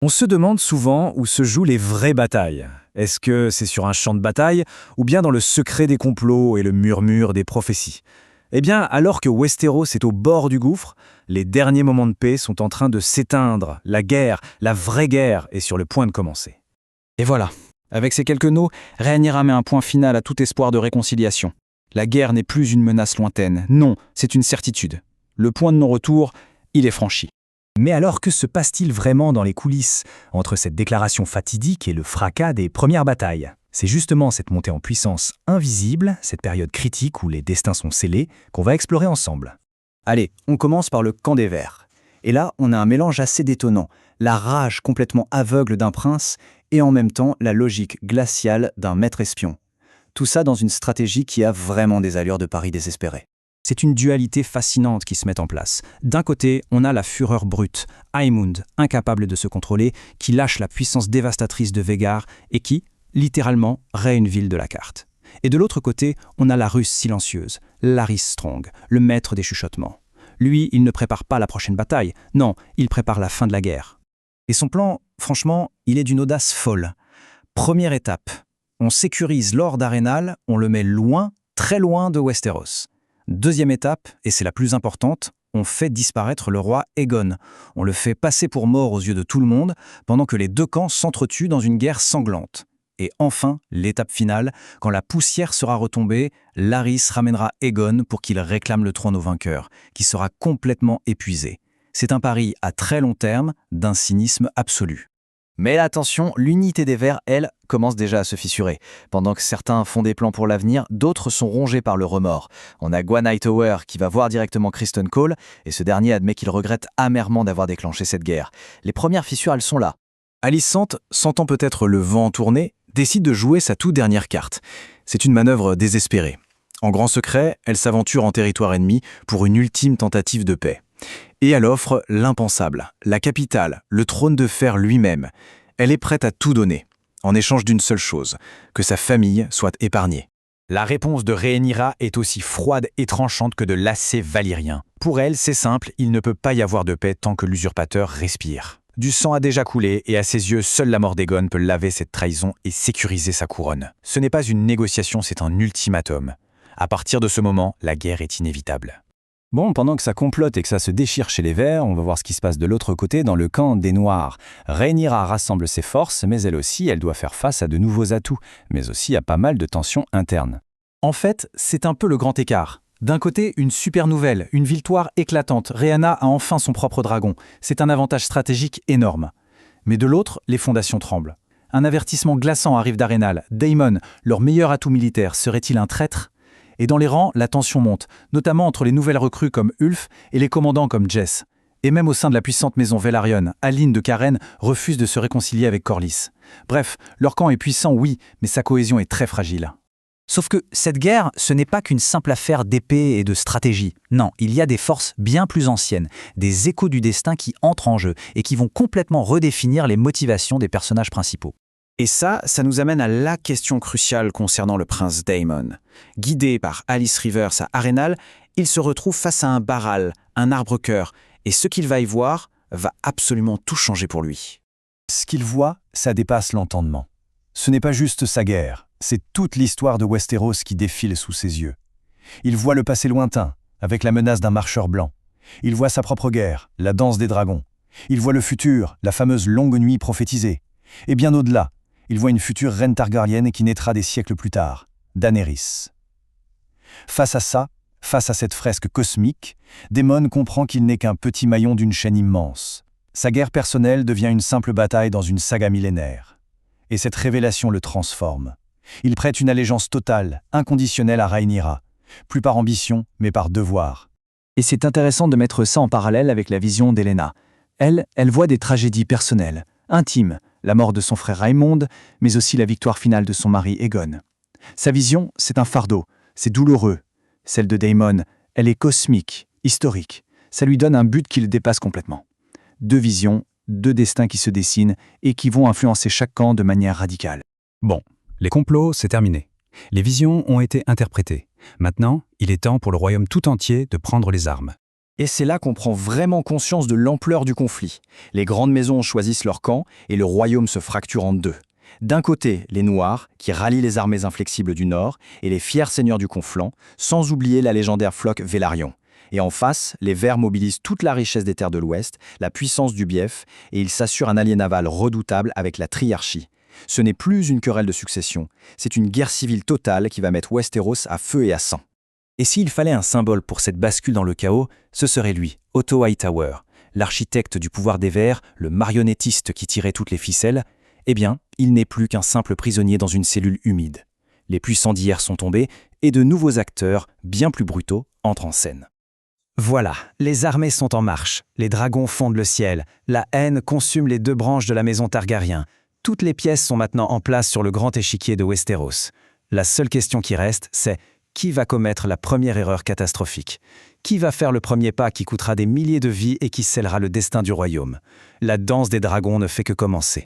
On se demande souvent où se jouent les vraies batailles. Est-ce que c'est sur un champ de bataille ou bien dans le secret des complots et le murmure des prophéties? Eh bien, alors que Westeros est au bord du gouffre, les derniers moments de paix sont en train de s'éteindre. La guerre, la vraie guerre, est sur le point de commencer. Et voilà, avec ces quelques mots, Rhaenyra met un point final à tout espoir de réconciliation. La guerre n'est plus une menace lointaine, non, c'est une certitude. Le point de non-retour, il est franchi. Mais alors que se passe-t-il vraiment dans les coulisses, entre cette déclaration fatidique et le fracas des premières batailles? C'est justement cette montée en puissance invisible, cette période critique où les destins sont scellés, qu'on va explorer ensemble. Allez, on commence par le camp des Verts. Et là, on a un mélange assez détonnant. La rage complètement aveugle d'un prince et en même temps la logique glaciale d'un maître espion. Tout ça dans une stratégie qui a vraiment des allures de pari désespéré. C'est une dualité fascinante qui se met en place. D'un côté, on a la fureur brute, Aemund, incapable de se contrôler, qui lâche la puissance dévastatrice de Vhagar et qui, littéralement, raye une ville de la carte. Et de l'autre côté, on a la Russe silencieuse, Larys Strong, le maître des chuchotements. Lui, il ne prépare pas la prochaine bataille, non, il prépare la fin de la guerre. Et son plan, franchement, il est d'une audace folle. Première étape, on sécurise Lord Arenal, on le met loin, très loin de Westeros. Deuxième étape, et c'est la plus importante, on fait disparaître le roi Aegon. On le fait passer pour mort aux yeux de tout le monde, pendant que les deux camps s'entretuent dans une guerre sanglante. Et enfin, l'étape finale, quand la poussière sera retombée, Larys ramènera Aegon pour qu'il réclame le trône au vainqueur, qui sera complètement épuisé. C'est un pari à très long terme, d'un cynisme absolu. Mais attention, l'unité des Verts, elle, commence déjà à se fissurer. Pendant que certains font des plans pour l'avenir, d'autres sont rongés par le remords. On a Gwan Hightower qui va voir directement Criston Cole, et ce dernier admet qu'il regrette amèrement d'avoir déclenché cette guerre. Les premières fissures, elles sont là. Alicente, sentant peut-être le vent tourner, décide de jouer sa toute dernière carte. C'est une manœuvre désespérée. En grand secret, elle s'aventure en territoire ennemi pour une ultime tentative de paix. Et elle offre l'impensable, la capitale, le trône de fer lui-même. Elle est prête à tout donner, en échange d'une seule chose, que sa famille soit épargnée. La réponse de Rhaenyra est aussi froide et tranchante que de l'acier valyrien. Pour elle, c'est simple, il ne peut pas y avoir de paix tant que l'usurpateur respire. Du sang a déjà coulé et à ses yeux, seule la mort d'Aegon peut laver cette trahison et sécuriser sa couronne. Ce n'est pas une négociation, c'est un ultimatum. À partir de ce moment, la guerre est inévitable. Bon, pendant que ça complote et que ça se déchire chez les Verts, on va voir ce qui se passe de l'autre côté dans le camp des Noirs. Rhaenyra rassemble ses forces, mais elle aussi, elle doit faire face à de nouveaux atouts, mais aussi à pas mal de tensions internes. En fait, c'est un peu le grand écart. D'un côté, une super nouvelle, une victoire éclatante. Rhaena a enfin son propre dragon. C'est un avantage stratégique énorme. Mais de l'autre, les fondations tremblent. Un avertissement glaçant arrive d'Arenal. Daemon, leur meilleur atout militaire, serait-il un traître ? Et dans les rangs, la tension monte, notamment entre les nouvelles recrues comme Ulf et les commandants comme Jess. Et même au sein de la puissante maison Velaryon, Aline de Karen refuse de se réconcilier avec Corlys. Bref, leur camp est puissant, oui, mais sa cohésion est très fragile. Sauf que cette guerre, ce n'est pas qu'une simple affaire d'épée et de stratégie. Non, il y a des forces bien plus anciennes, des échos du destin qui entrent en jeu et qui vont complètement redéfinir les motivations des personnages principaux. Et ça nous amène à la question cruciale concernant le prince Daemon. Guidé par Alys Rivers à Arenal, il se retrouve face à un Baral, un arbre-cœur, et ce qu'il va y voir va absolument tout changer pour lui. Ce qu'il voit, ça dépasse l'entendement. Ce n'est pas juste sa guerre, c'est toute l'histoire de Westeros qui défile sous ses yeux. Il voit le passé lointain, avec la menace d'un marcheur blanc. Il voit sa propre guerre, la danse des dragons. Il voit le futur, la fameuse longue nuit prophétisée. Et bien au-delà, il voit une future reine targaryenne qui naîtra des siècles plus tard, Daenerys. Face à ça, face à cette fresque cosmique, Daemon comprend qu'il n'est qu'un petit maillon d'une chaîne immense. Sa guerre personnelle devient une simple bataille dans une saga millénaire. Et cette révélation le transforme. Il prête une allégeance totale, inconditionnelle à Rhaenyra, plus par ambition, mais par devoir. Et c'est intéressant de mettre ça en parallèle avec la vision d'Helena. Elle voit des tragédies personnelles, intimes, la mort de son frère Raymond, mais aussi la victoire finale de son mari Aegon. Sa vision, c'est un fardeau, c'est douloureux. Celle de Daemon, elle est cosmique, historique. Ça lui donne un but qui le dépasse complètement. Deux visions, deux destins qui se dessinent et qui vont influencer chaque camp de manière radicale. Bon, les complots, c'est terminé. Les visions ont été interprétées. Maintenant, il est temps pour le royaume tout entier de prendre les armes. Et c'est là qu'on prend vraiment conscience de l'ampleur du conflit. Les grandes maisons choisissent leur camp et le royaume se fracture en deux. D'un côté, les Noirs, qui rallient les armées inflexibles du Nord, et les fiers seigneurs du Conflent, sans oublier la légendaire flotte Velaryon. Et en face, les Verts mobilisent toute la richesse des terres de l'Ouest, la puissance du Bief, et ils s'assurent un allié naval redoutable avec la Triarchie. Ce n'est plus une querelle de succession, c'est une guerre civile totale qui va mettre Westeros à feu et à sang. Et s'il fallait un symbole pour cette bascule dans le chaos, ce serait lui, Otto Hightower, l'architecte du pouvoir des Verts, le marionnettiste qui tirait toutes les ficelles. Eh bien, il n'est plus qu'un simple prisonnier dans une cellule humide. Les puissants d'hier sont tombés et de nouveaux acteurs, bien plus brutaux, entrent en scène. Voilà, les armées sont en marche, les dragons fondent le ciel, la haine consume les deux branches de la maison Targaryen. Toutes les pièces sont maintenant en place sur le grand échiquier de Westeros. La seule question qui reste, c'est qui va commettre la première erreur catastrophique? Qui va faire le premier pas qui coûtera des milliers de vies et qui scellera le destin du royaume? La danse des dragons ne fait que commencer.